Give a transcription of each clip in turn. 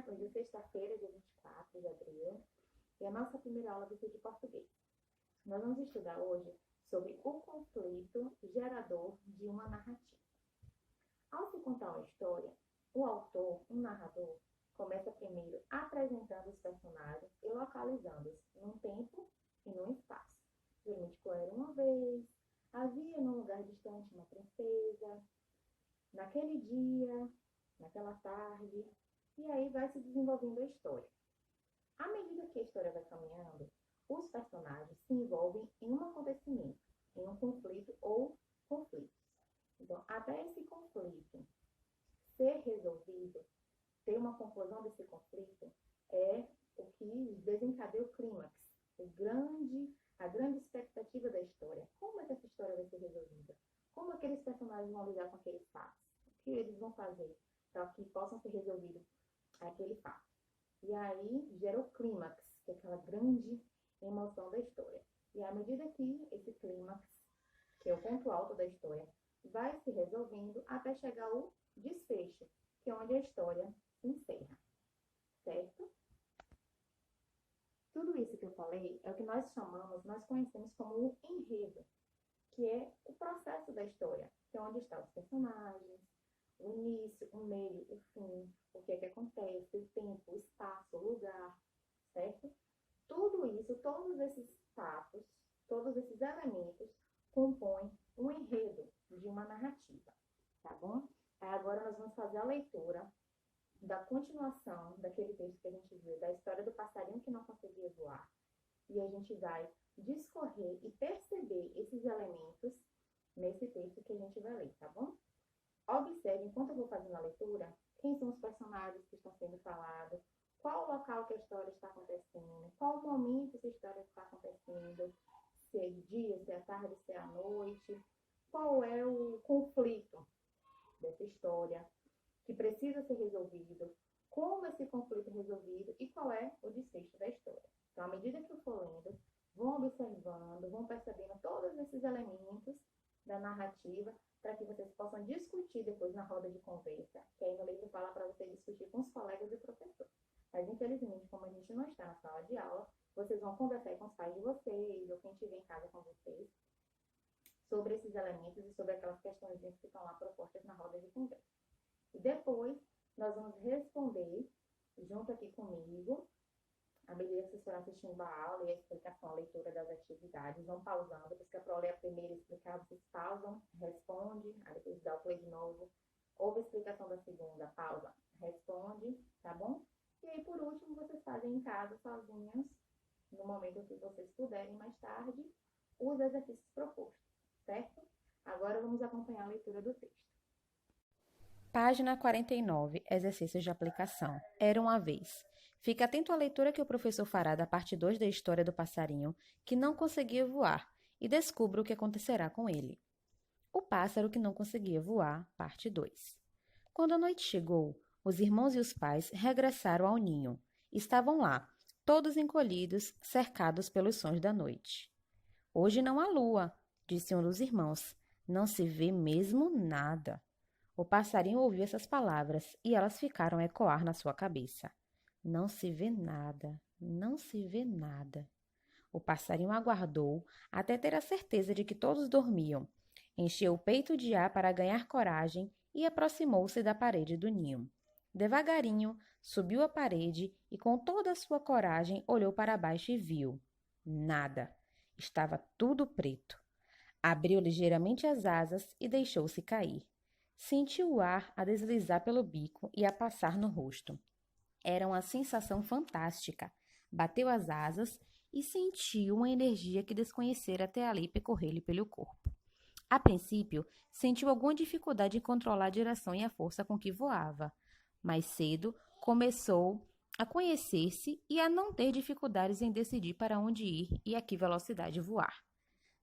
turminha. Hoje é sexta-feira, dia 24 de abril, e a nossa primeira aula vai ser de português. Nós vamos estudar hoje sobre o conflito gerador de uma narrativa. Ao se contar uma história, o autor, o narrador, começa primeiro apresentando os personagens e localizando-os num tempo e num espaço. Geralmente, era uma vez, havia num lugar distante uma princesa, naquele dia, naquela tarde, e aí vai se desenvolvendo a história. À medida que a história vai caminhando, os personagens se envolvem em um acontecimento, em um conflito ou conflitos. Então, até esse conflito ser resolvido, ter uma conclusão desse conflito, é o que desencadeia o clímax, a grande expectativa da história. Como é que essa história vai ser resolvida? Como aqueles personagens vão lidar com aqueles fatos? O que eles vão fazer para que possam ser resolvidos aquele fato? E aí gera o clímax, que é aquela grande emoção da história. E à medida que esse clímax, que é o ponto alto da história, vai se resolvendo até chegar ao desfecho, que é onde a história se encerra. Certo? Tudo isso que eu falei é o que nós conhecemos como o enredo, que é o processo da história, que é onde estão os personagens, o início, o meio, o fim, o que é que acontece, o tempo, o espaço, o lugar, certo? Tudo isso, todos esses fatos, todos esses elementos compõem um enredo de uma narrativa, tá bom? Agora nós vamos fazer a leitura da continuação daquele texto que a gente viu, da história do passarinho que não conseguia voar, e a gente vai discorrer e perceber esses elementos nesse texto que a gente vai ler, tá bom? Observe, enquanto eu vou fazendo a leitura, quem são os personagens que estão sendo falados, qual o local que a história está acontecendo, qual o momento que a história está acontecendo, se é dia, se é tarde, se é à noite, qual é o conflito dessa história que precisa ser resolvido, como esse conflito é resolvido e qual é o desfecho da história. Então, à medida que eu for lendo, vão observando, vão percebendo todos esses elementos da narrativa para que vocês possam discutir depois na roda de conversa, que aí no livro fala para você discutir com os colegas e professor. Mas, infelizmente, como a gente não está na sala de aula, vocês vão conversar com os pais de vocês ou quem estiver em casa com vocês sobre esses elementos e sobre aquelas questões que estão lá propostas na roda de conversa. E depois, nós vamos responder junto aqui comigo, à medida que vocês forem assistindo a aula e a explicação, a leitura das atividades, vão pausando, depois que a Pro ler a primeira e explicar, vocês pausam, responde, aí depois dá o play de novo, ouve a explicação da segunda, pausa, responde, tá bom? E aí, por último, vocês fazem em casa, sozinhos, no momento que vocês puderem, mais tarde, os exercícios propostos, certo? Agora vamos acompanhar a leitura do texto. Página 49, exercícios de aplicação. Era uma vez. Fique atento à leitura que o professor fará da parte 2 da história do passarinho que não conseguia voar e descubra o que acontecerá com ele. O pássaro que não conseguia voar, parte 2. Quando a noite chegou, os irmãos e os pais regressaram ao ninho. Estavam lá, todos encolhidos, cercados pelos sons da noite. Hoje não há lua, disse um dos irmãos. Não se vê mesmo nada. O passarinho ouviu essas palavras e elas ficaram a ecoar na sua cabeça. Não se vê nada, não se vê nada. O passarinho aguardou até ter a certeza de que todos dormiam. Encheu o peito de ar para ganhar coragem e aproximou-se da parede do ninho. Devagarinho, subiu a parede e com toda a sua coragem olhou para baixo e viu. Nada. Estava tudo preto. Abriu ligeiramente as asas e deixou-se cair. Sentiu o ar a deslizar pelo bico e a passar no rosto. Era uma sensação fantástica. Bateu as asas e sentiu uma energia que desconhecera até ali percorrer-lhe pelo corpo. A princípio, sentiu alguma dificuldade em controlar a direção e a força com que voava. Mais cedo, começou a conhecer-se e a não ter dificuldades em decidir para onde ir e a que velocidade voar.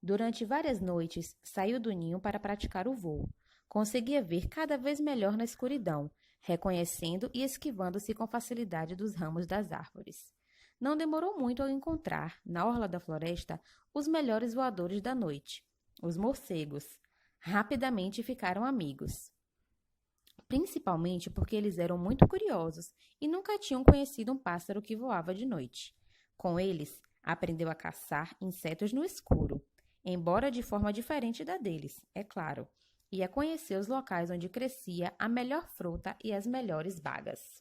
Durante várias noites, saiu do ninho para praticar o voo. Conseguia ver cada vez melhor na escuridão, reconhecendo e esquivando-se com facilidade dos ramos das árvores. Não demorou muito ao encontrar, na orla da floresta, os melhores voadores da noite, os morcegos. Rapidamente ficaram amigos. principalmente porque eles eram muito curiosos e nunca tinham conhecido um pássaro que voava de noite. Com eles, aprendeu a caçar insetos no escuro, embora de forma diferente da deles, é claro, e a conhecer os locais onde crescia a melhor fruta e as melhores bagas.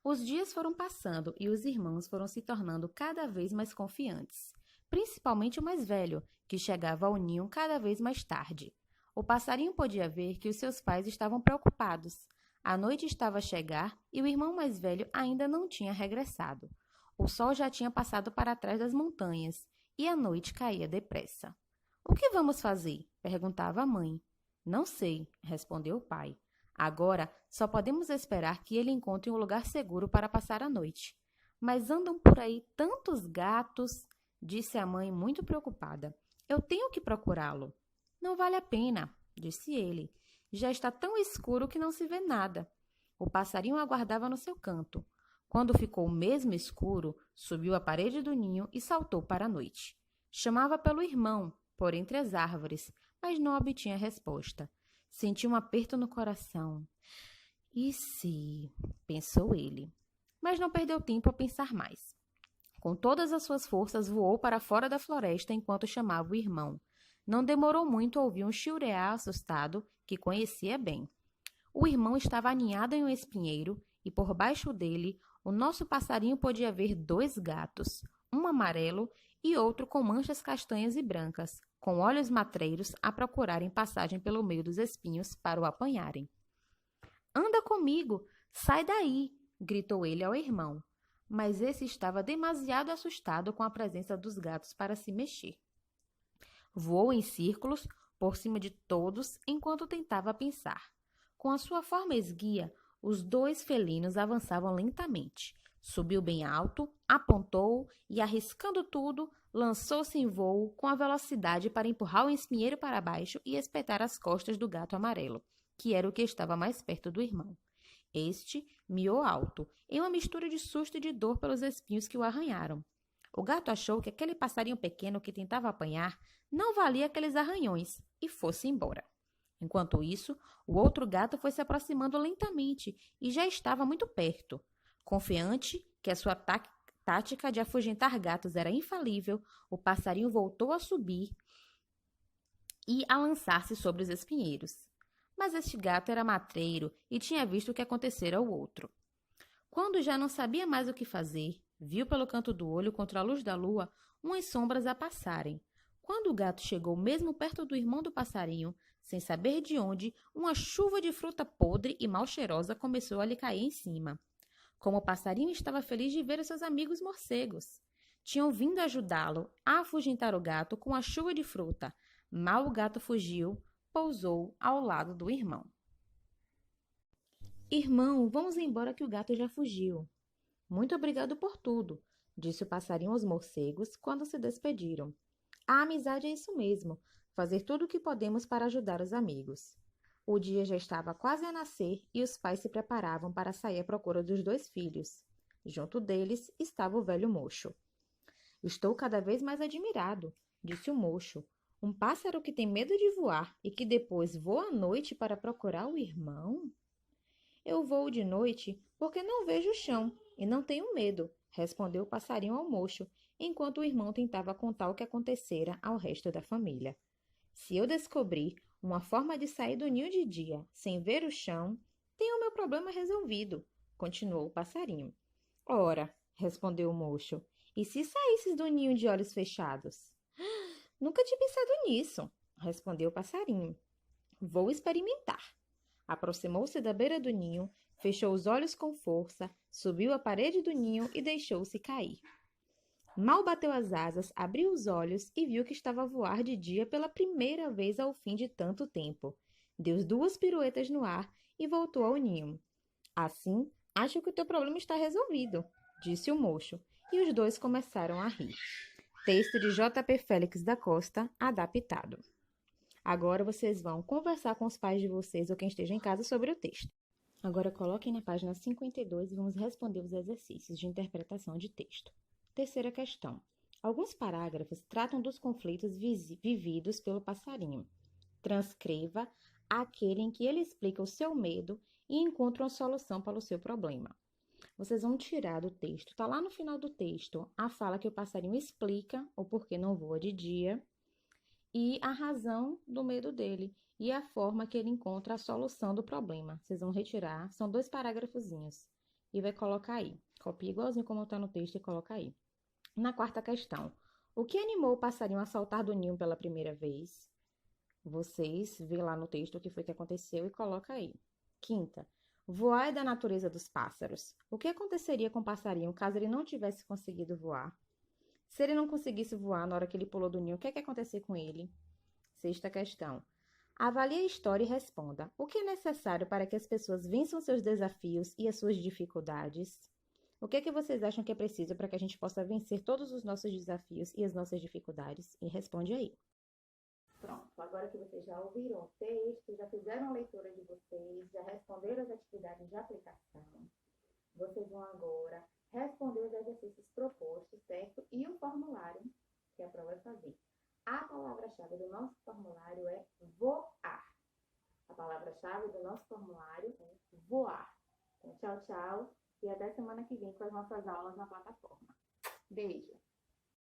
Os dias foram passando e os irmãos foram se tornando cada vez mais confiantes, principalmente o mais velho, que chegava ao ninho cada vez mais tarde. O passarinho podia ver que os seus pais estavam preocupados. A noite estava a chegar e o irmão mais velho ainda não tinha regressado. O sol já tinha passado para trás das montanhas e a noite caía depressa. "O que vamos fazer?" perguntava a mãe. "Não sei", respondeu o pai. "Agora só podemos esperar que ele encontre um lugar seguro para passar a noite." "Mas andam por aí tantos gatos", disse a mãe muito preocupada. "Eu tenho que procurá-lo." "Não vale a pena", disse ele. "Já está tão escuro que não se vê nada." O passarinho aguardava no seu canto. Quando ficou mesmo escuro, subiu a parede do ninho e saltou para a noite. Chamava pelo irmão, por entre as árvores, mas não obtinha resposta. Sentiu um aperto no coração. "E se?", pensou ele. Mas não perdeu tempo a pensar mais. Com todas as suas forças, voou para fora da floresta enquanto chamava o irmão. Não demorou muito a ouvir um chiurear assustado que conhecia bem. O irmão estava aninhado em um espinheiro e por baixo dele, o nosso passarinho podia ver 2 gatos, um amarelo e outro com manchas castanhas e brancas, com olhos matreiros a procurarem passagem pelo meio dos espinhos para o apanharem. "Anda comigo! Sai daí!", gritou ele ao irmão. Mas esse estava demasiado assustado com a presença dos gatos para se mexer. Voou em círculos por cima de todos enquanto tentava pensar. Com a sua forma esguia, os 2 felinos avançavam lentamente. Subiu bem alto, apontou e, arriscando tudo, lançou-se em voo com a velocidade para empurrar o espinheiro para baixo e espetar as costas do gato amarelo, que era o que estava mais perto do irmão. Este miou alto, em uma mistura de susto e de dor pelos espinhos que o arranharam. O gato achou que aquele passarinho pequeno que tentava apanhar não valia aqueles arranhões e fosse embora. Enquanto isso, o outro gato foi se aproximando lentamente e já estava muito perto. Confiante que a sua tática de afugentar gatos era infalível, o passarinho voltou a subir e a lançar-se sobre os espinheiros. Mas este gato era matreiro e tinha visto o que acontecera ao outro. Quando já não sabia mais o que fazer, viu pelo canto do olho, contra a luz da lua, umas sombras a passarem. Quando o gato chegou mesmo perto do irmão do passarinho, sem saber de onde, uma chuva de fruta podre e mal cheirosa começou a lhe cair em cima. Como o passarinho estava feliz de ver os seus amigos morcegos. Tinham vindo ajudá-lo a afugentar o gato com a chuva de fruta. Mal o gato fugiu, pousou ao lado do irmão. "Irmão, vamos embora que o gato já fugiu." "Muito obrigado por tudo", disse o passarinho aos morcegos quando se despediram. "A amizade é isso mesmo, fazer tudo o que podemos para ajudar os amigos." O dia já estava quase a nascer e os pais se preparavam para sair à procura dos 2 filhos. Junto deles estava o velho mocho. "Estou cada vez mais admirado", disse o mocho. "Um pássaro que tem medo de voar e que depois voa à noite para procurar o irmão?" "Eu voo de noite porque não vejo o chão e não tenho medo", respondeu o passarinho ao mocho, enquanto o irmão tentava contar o que acontecera ao resto da família. "Se eu descobrir uma forma de sair do ninho de dia sem ver o chão, tenho o meu problema resolvido", continuou o passarinho. "Ora", respondeu o mocho, "e se saísses do ninho de olhos fechados?" "Nunca tinha pensado nisso", respondeu o passarinho. "Vou experimentar." Aproximou-se da beira do ninho, fechou os olhos com força, subiu a parede do ninho e deixou-se cair. Mal bateu as asas, abriu os olhos e viu que estava a voar de dia pela primeira vez ao fim de tanto tempo. Deu 2 piruetas no ar e voltou ao ninho. "Assim, acho que o teu problema está resolvido", disse o mocho, e os 2 começaram a rir. Texto de J.P. Félix da Costa, adaptado. Agora vocês vão conversar com os pais de vocês ou quem esteja em casa sobre o texto. Agora coloquem na página 52 e vamos responder os exercícios de interpretação de texto. Terceira questão. Alguns parágrafos tratam dos conflitos vividos pelo passarinho. Transcreva aquele em que ele explica o seu medo e encontra uma solução para o seu problema. Vocês vão tirar do texto, está lá no final do texto, a fala que o passarinho explica o porquê não voa de dia e a razão do medo dele e a forma que ele encontra a solução do problema. Vocês vão retirar, são 2 parágrafozinhos e vai colocar aí. Copia igualzinho como está no texto e coloca aí. Na 4ª questão, o que animou o passarinho a saltar do ninho pela primeira vez? Vocês vê lá no texto o que foi que aconteceu e coloca aí. 5ª, voar é da natureza dos pássaros. O que aconteceria com o passarinho caso ele não tivesse conseguido voar? Se ele não conseguisse voar na hora que ele pulou do ninho, o que ia acontecer com ele? 6ª questão. Avalie a história e responda. O que é necessário para que as pessoas vençam seus desafios e as suas dificuldades? O que vocês acham que é preciso para que a gente possa vencer todos os nossos desafios e as nossas dificuldades? E responde aí. Pronto, agora que vocês já ouviram o texto, já fizeram a leitura de vocês, já responderam as atividades de aplicação, vocês vão agora responder os exercícios propostos, certo? E o formulário que a prova vai fazer. A palavra-chave do nosso formulário é voar. A palavra-chave do nosso formulário é voar. Então, tchau, tchau. E até semana que vem com as nossas aulas na plataforma. Beijo!